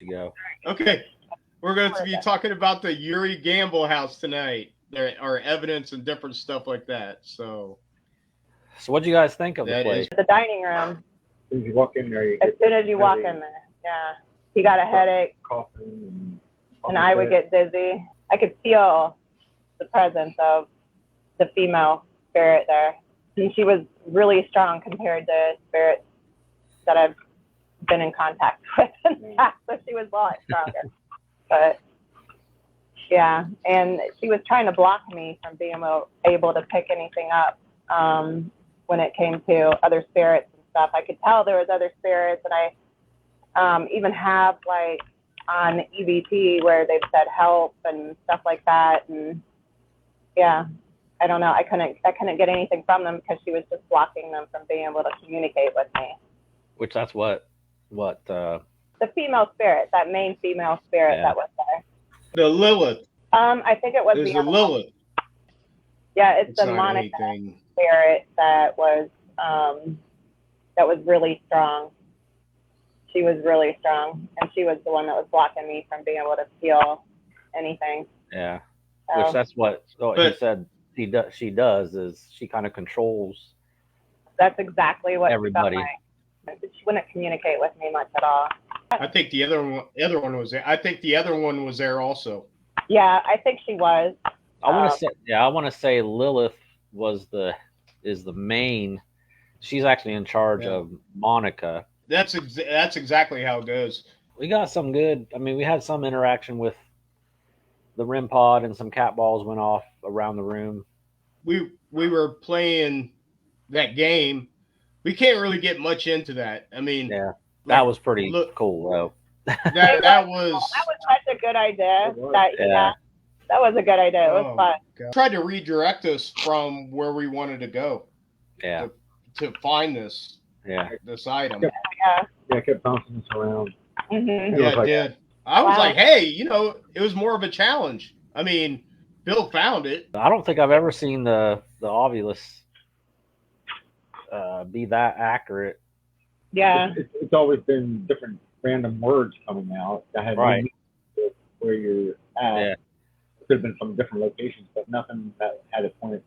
to go. Okay, we're going to be talking about the Eury Gamble House tonight. There are evidence and different stuff like that. So So, what do you guys think of the that is place? The dining room. As soon as you walk in there, you As get soon as you walk in there, yeah. He got a headache, coughing and I would get dizzy. I could feel the presence of the female spirit there. And she was really strong compared to spirits that I've been in contact with in the past, so she was a lot stronger. But yeah, and she was trying to block me from being able to pick anything up when it came to other spirits and stuff. I could tell there was other spirits, and I even have like on EVP where they've said help and stuff like that, and yeah, I don't know. I couldn't get anything from them because she was just blocking them from being able to communicate with me. Which that's what the female spirit, that main female spirit that was there. the Lilith. I think it was There's the the Lilith. Yeah, it's the not Monica anything. spirit that was really strong. She was really strong, and she was the one that was blocking me from being able to feel anything. Yeah. So, Which that's what he said she does is she kind of controls that's exactly what everybody. She felt like. She wouldn't communicate with me much at all. I think the other one was there. I think the other one was there also. Yeah, I think she was. I want to say Lilith is the main. She's actually in charge of Monica. That's exactly how it goes. We got some good. I mean, we had some interaction with the REM pod, and some cat balls went off around the room. We were playing that game. We can't really get much into that. I mean, yeah, that was pretty cool though. that was such a good idea. That was a good idea. It was fun. God. Tried to redirect us from where we wanted to go. Yeah. To find this. Yeah. This item. Yeah, I kept bouncing this around. Mm-hmm. Yeah, it did. I was like, hey, it was more of a challenge. I mean, Bill found it. I don't think I've ever seen the Ovilus be that accurate. Yeah. It's always been different random words coming out. That had right. Where you're at. Yeah. It could have been from different locations, but nothing that had a point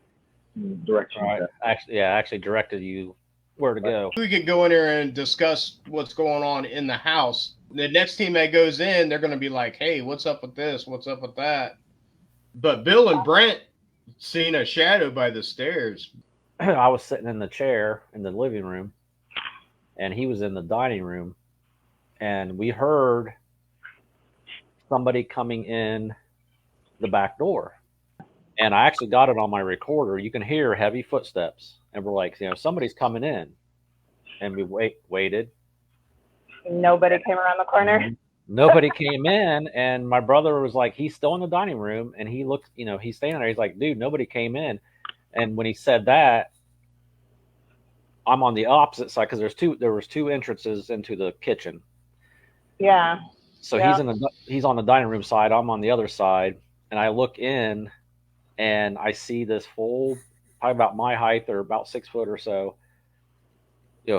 in direction. Right. Actually directed you where to go. We could go in there and discuss what's going on in the house. The next team that goes in, they're going to be like, hey, what's up with this? What's up with that? But Bill and Brent seen a shadow by the stairs. I was sitting in the chair in the living room, and he was in the dining room, and we heard somebody coming in the back door. And I actually got it on my recorder. You can hear heavy footsteps. And we're like, somebody's coming in. And we waited. Nobody came around the corner. Nobody came in. And my brother was like, he's still in the dining room. And he looked, he's standing there. He's like, dude, nobody came in. And when he said that, I'm on the opposite side because there was two entrances into the kitchen. Yeah. So he's on the dining room side. I'm on the other side. And I look in and I see this full, probably about my height or about 6 foot or so,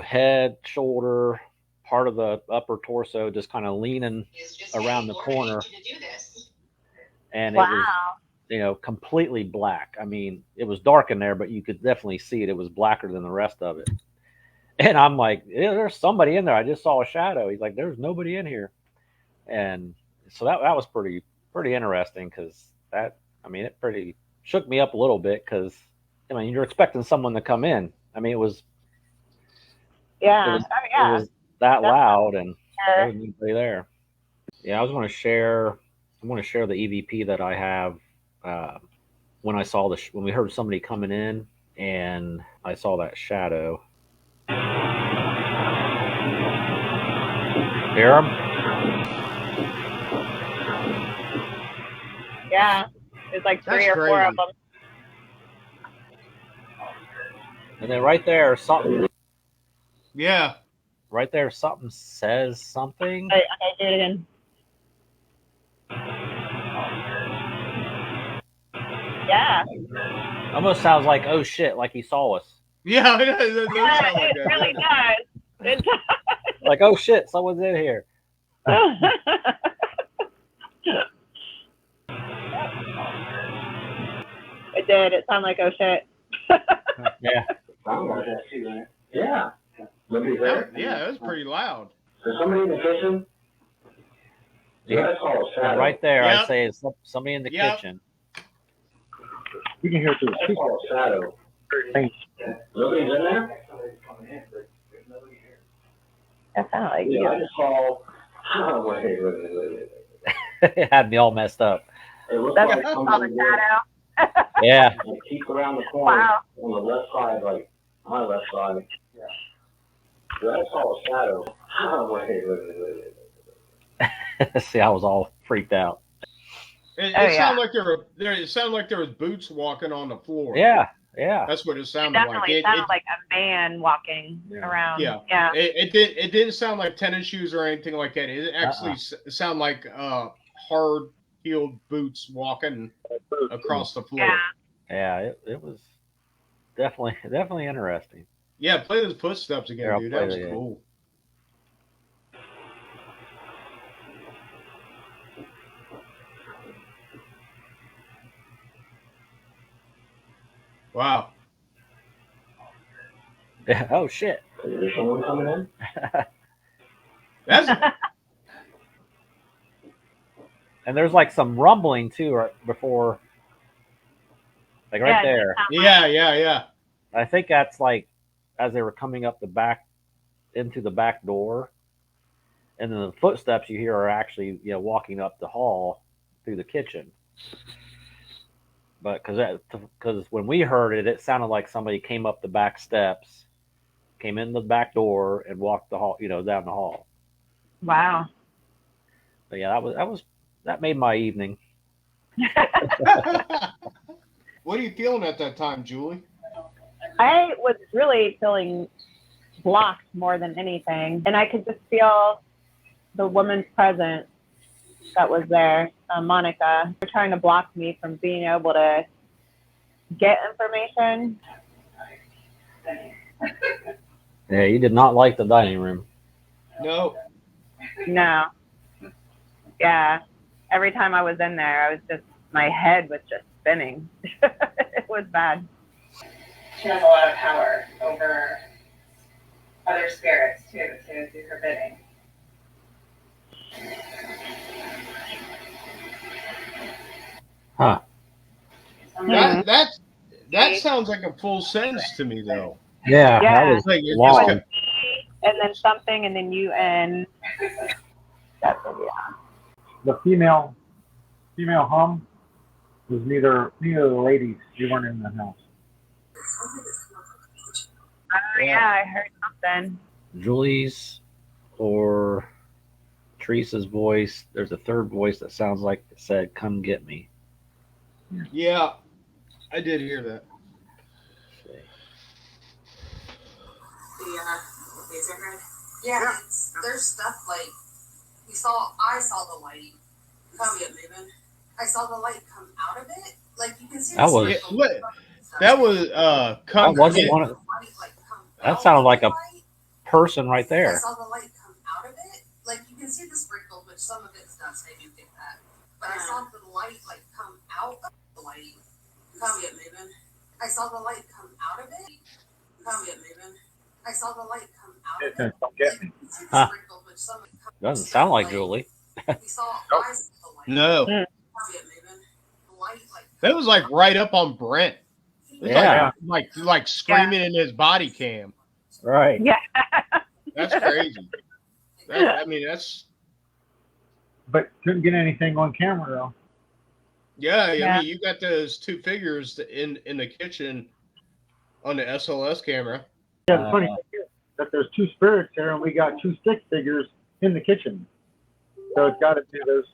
head, shoulder, part of the upper torso, just kind of leaning around the corner. And it was, completely black. I mean, it was dark in there, but you could definitely see it. It was blacker than the rest of it. And I'm like, there's somebody in there. I just saw a shadow. He's like, there's nobody in here. And so that was pretty interesting because it pretty shook me up a little bit because, you're expecting someone to come in. I mean, it was that loud and there wasn't anybody there. Yeah, I want to share the EVP that I have when we heard somebody coming in and I saw that shadow. Hear him? Yeah, there's like three or four of them. And then right there, something. Yeah. Right there, something says something. Okay, do it again. Yeah. Almost sounds like, oh shit, like he saw us. Yeah, it really does. It does. Like, oh shit, someone's in here. It did. It sounded like, oh shit. Yeah. Yeah. Nobody there? Yeah, it was pretty loud. There's somebody in the kitchen? Yeah. That's all a shadow. Right there, Yep. I'd say it's somebody in the Yep. kitchen. You can hear it through the That's speaker. all a shadow. Faint. Nobody's in there? That sounded like Yeah, I you. just saw. Oh, wait. It had me all messed up. It looks That's like what you call somebody the shadow. Yeah. would peek around the corner Wow. on the left side, like my left side. Yeah. I saw a shadow. Oh, wait. See, I was all freaked out. It Oh, yeah. sounded like it sounded like there was boots walking on the floor. Yeah. Yeah. That's what it It sounded like. definitely sounded like a man walking around. Yeah. Yeah. It didn't sound like tennis shoes or anything like that. It actually sounded like hard heeled boots walking across the floor. Yeah. Yeah. It was definitely interesting. Yeah, play those footsteps again, Yeah, I'll dude. play That was it again. cool. Wow. Yeah. Oh shit. Is there someone coming in? That's And there's like some rumbling too, right before, like right Yeah, there. yeah. I think that's like as they were coming up into the back door, and then the footsteps you hear are actually walking up the hall through the kitchen. But because when we heard it, it sounded like somebody came up the back steps, came in the back door, and walked the hall, down the hall. Wow. But yeah, that made my evening. What are you feeling at that time, Julie? I was really feeling blocked more than anything. And I could just feel the woman's presence that was there, Monica, trying to block me from being able to get information. Yeah, you did not like the dining room. No. No. Yeah. Every time I was in there, my head was just spinning. It was bad. She has a lot of power over other spirits too, to do her bidding. Huh. That sounds like a full sentence to me, though. Yeah, Yeah. that was Like you're long. just And then something, and then you and that's it, yeah. The female hum was neither of the ladies. You weren't in the house. Yeah, I heard something. Julie's or Teresa's voice. There's a third voice that sounds like it said, "Come get me." Yeah, I did hear that. The laser grid. Yeah, there's stuff like I saw the light come get moving. I saw the light come out of it. Like you can see That was- That was come That wasn't get- one of. That sounded like a person right I there. saw the light come out of it. Like you can see the sprinkles, which some of it's dust. I do get that. But I saw the light like come out of the light. Come get moving. I saw the light come out of it. Come get moving. I saw the light come out of it. Don't get me. You can see the Huh. sprinkles, which some of it Doesn't sound like Julie. We saw I saw the light. No, Come get moving. The light like that was like right up on Brent. It was Yeah. like screaming in his body cam. Right. Yeah. That's crazy. That's But couldn't get anything on camera though. yeah. I Yeah. mean, you got those two figures in the kitchen on the SLS camera. Yeah, the funny thing is that there's two spirits here, and we got two stick figures in the kitchen. So it's got to be those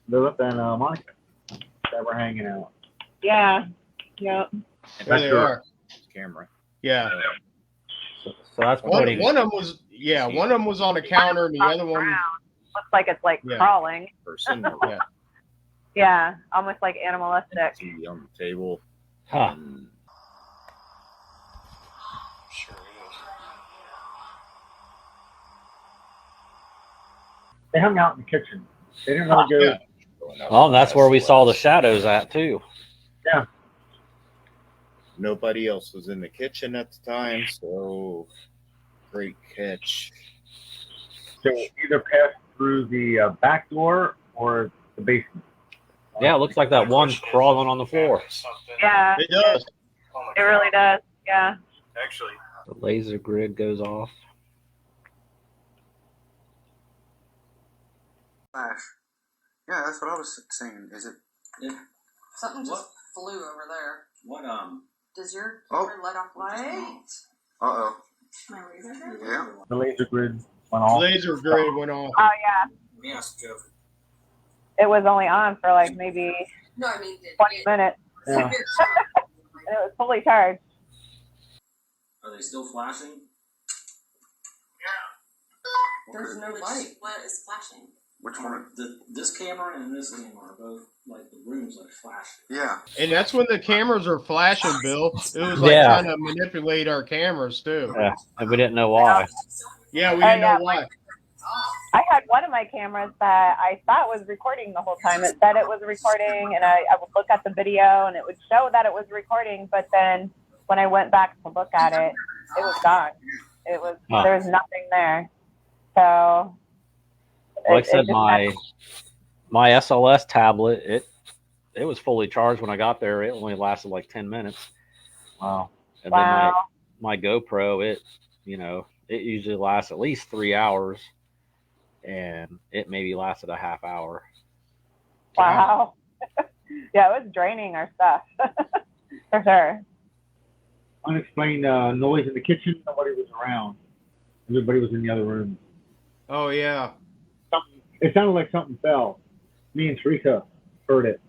Lilith and Monica that were hanging out. Yeah. Yep. There they are. Camera. Yeah. So that's One putting. of them was one of them was on the counter, and the other one. Looks like it's like Yeah. crawling. Person. Yeah. Yeah. Almost like animalistic. TV on the table. Huh. And sure is. They hung out in the kitchen. They didn't really go. Yeah. Well, and that's where we saw the shadows at too. Yeah. Nobody else was in the kitchen at the time, so great catch. So either pass through the back door or the basement. Yeah, it looks like that one crawling on the floor. Yeah, It does. it really does. Yeah. Actually, The laser grid goes off. Flash. Yeah, that's what I was saying. Is it? Something just flew over there. What? Does your Oh. camera let off lights? Uh-oh. My laser grid? Yeah. The laser grid went off. Laser grid went off. Oh yeah. Yes, Joe. It was only on for like maybe No, I mean, 20 minutes, Yeah. and it was fully charged. Are they still flashing? There's no light. What is flashing? Which one? This camera and this camera are both like the rooms like flashing. Yeah. And that's when the cameras are flashing, Bill. It was like Yeah. trying to manipulate our cameras too. Yeah, and we didn't know why. Yeah, we didn't know why. I had one of my cameras that I thought was recording the whole time. It said it was recording, and I would look at the video, and it would show that it was recording. But then when I went back to look at it, it was gone. It was there was nothing there. So, Like I said, my SLS tablet, it was fully charged when I got there. It only lasted like 10 minutes. Wow. And then my GoPro, it usually lasts at least 3 hours, and it maybe lasted a half hour. Wow. Yeah, it was draining our stuff for sure. Unexplained noise in the kitchen. Nobody was around. Everybody was in the other room. Oh yeah. It sounded like something fell. Me and Teresa heard it.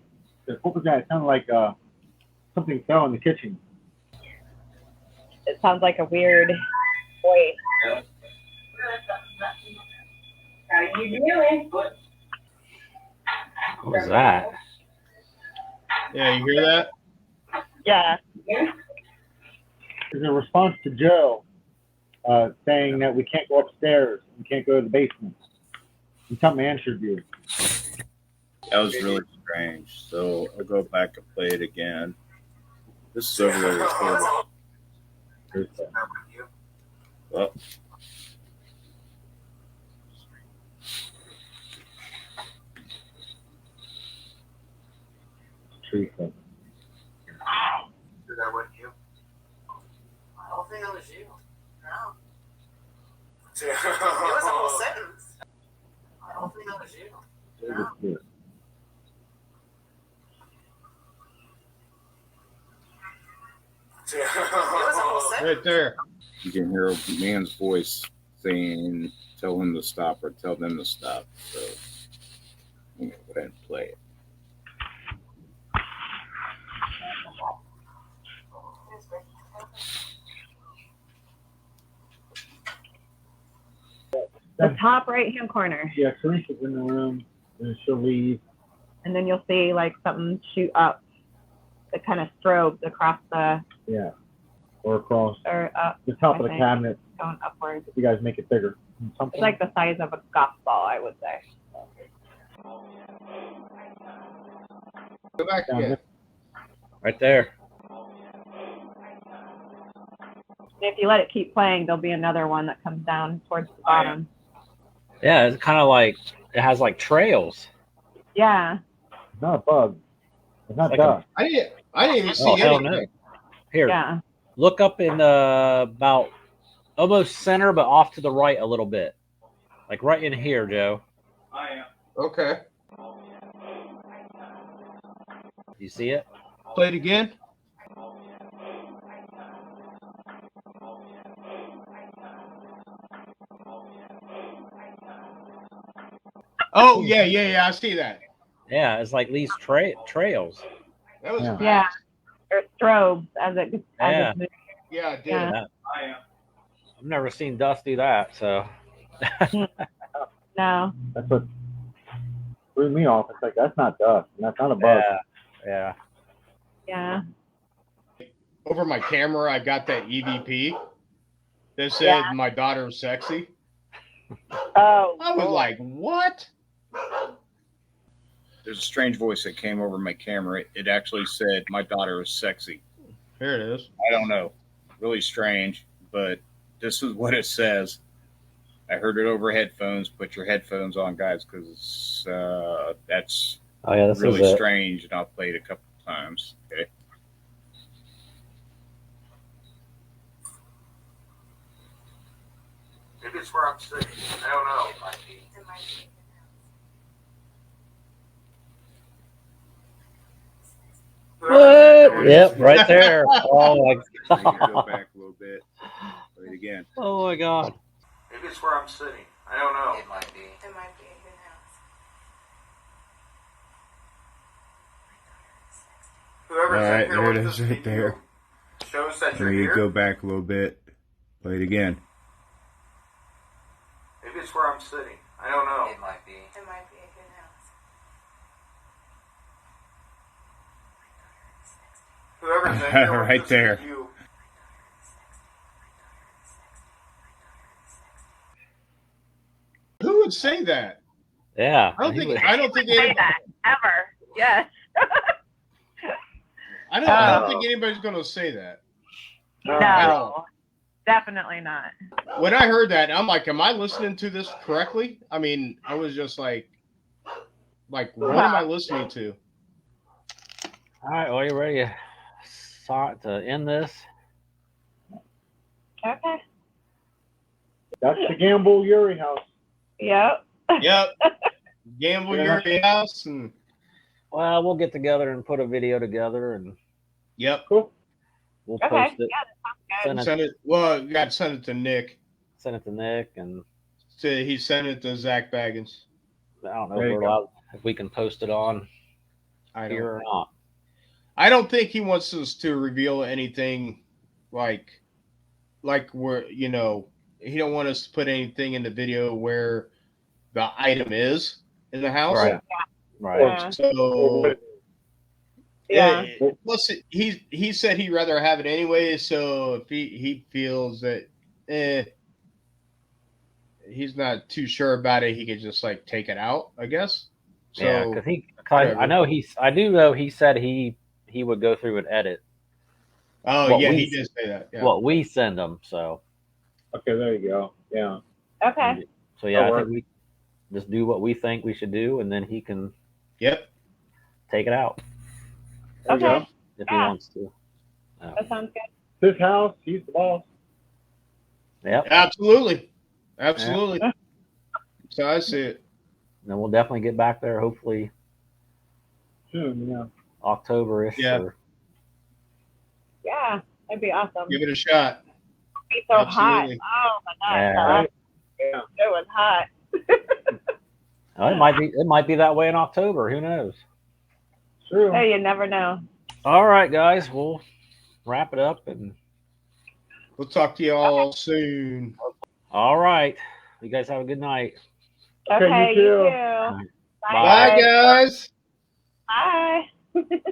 Said, what was that? It sounded like something fell in the kitchen. It sounds like a weird voice. How you doing? What was that? Yeah, you hear that? Yeah. There's a response to Joe saying that we can't go upstairs. We can't go to the basement. And something answered you. That was really strange. So I'll go back and play it again. This is over there. Well, Teresa. That wasn't you. I don't think that was you. No. It It was a whole sentence. I don't think that was you. It was good. It was a whole sentence. Right there. you can hear a man's voice saying, tell him to stop or tell them to stop. So I'm going to go ahead and play it. The top right-hand corner, Yeah, Teresa's in the room, and she'll leave. and then you'll see like something shoot up. It kind of strobes across the Yeah. Or across or up, the top I of the think. cabinet. going upwards. You guys make it bigger. Something. It's like the size of a golf ball, I would say. Go back down again. this- Right there. If you let it keep playing, there'll be another one that comes down towards the bottom. Yeah, it's kind of like it has like trails. Yeah. It's not a bug. It's not Like dust. I didn't even see Oh hell anything. no! Here, Yeah. look up in about almost center, but off to the right a little bit, like right in here, Joe. Okay. You see it? Play it again. Oh yeah. I see that. Yeah, it's like these trails. That was Yeah. fast. Yeah. Or strobes as it Yeah. moves. Yeah, I did. Yeah. I've never seen dust do that. So No. That's what threw me off. It's like, that's not dust. And that's not a bug. yeah. Yeah. Over my camera, I got that EVP that said Yeah. my daughter's sexy. Oh, I was cool. like, what? There's a strange voice that came over my camera. It actually said, "My daughter is sexy." Here it is. I don't know. Really strange, but this is what it says. I heard it over headphones. Put your headphones on, guys, because that's Oh yeah, this really is it. strange, and I'll play it a couple times. Okay. Maybe it's where I'm sitting. I don't know. It might be. What? Yep, right there. Oh my Maybe go god. back a little bit. Play it again. Oh my god. Maybe it's where I'm sitting. I don't know. It might be. It might be. Who knows? Whoever's All right, in here there it with is this right video there. shows that you're Maybe here. go back a little bit. Play it again. Maybe it's where I'm sitting. I don't know. It might be. It might be. Who knows? Whoever's in here with Right this there. video Who would say that? Yeah. I don't he think. was- I don't think. Say Anybody, that ever. Yes. I don't think anybody's going to say that. No, definitely not. When I heard that, I'm like, am I listening to this correctly? I mean, I was just like, what am I listening to? All right, well, you ready to end this? Okay. That's the Gamble Eury House. Yep. Yep. Gamble your house and Well, we'll get together and put a video together, and yep. Cool. we'll Okay. post it. Yeah, that sounds good. Send it. Well, you got to send it to Nick. Send it to Nick, and He sent it to Zach Baggins. I don't know There if you we're go. allowed, if we can post it on I here don't. or not. I don't think he wants us to reveal anything like where he don't want us to put anything in the video where the item is in the house. Right. Right. Yeah. So Yeah. plus he said he'd rather have it anyway. So if he feels that he's not too sure about it, he could just like take it out, I guess. So Yeah, because whatever. I do know he said he would go through and edit oh what yeah, we- he did say that. Yeah. what we send him. So Okay, there you go. Yeah. Okay. so yeah, That'll I think we just do what we think we should do, and then he can Yep. take it out There you Okay. go. if he Yeah. wants to. That sounds good. His house, he's the boss. Yep. Absolutely. Absolutely. So I see it. Then we'll definitely get back there. Hopefully Soon, yeah. October-ish. Yeah. Or, Yeah, that'd be awesome. Give it a shot. It'd be so hot. Absolutely. Oh my god. Yeah. Yeah. It was hot. oh, it might be that way in October. Who knows? True. Hey, you never know. All right, guys, we'll wrap it up, and We'll talk to you all soon. all right, you guys have a good night. Okay, Okay, you you too. too. Bye. Bye, guys. Bye.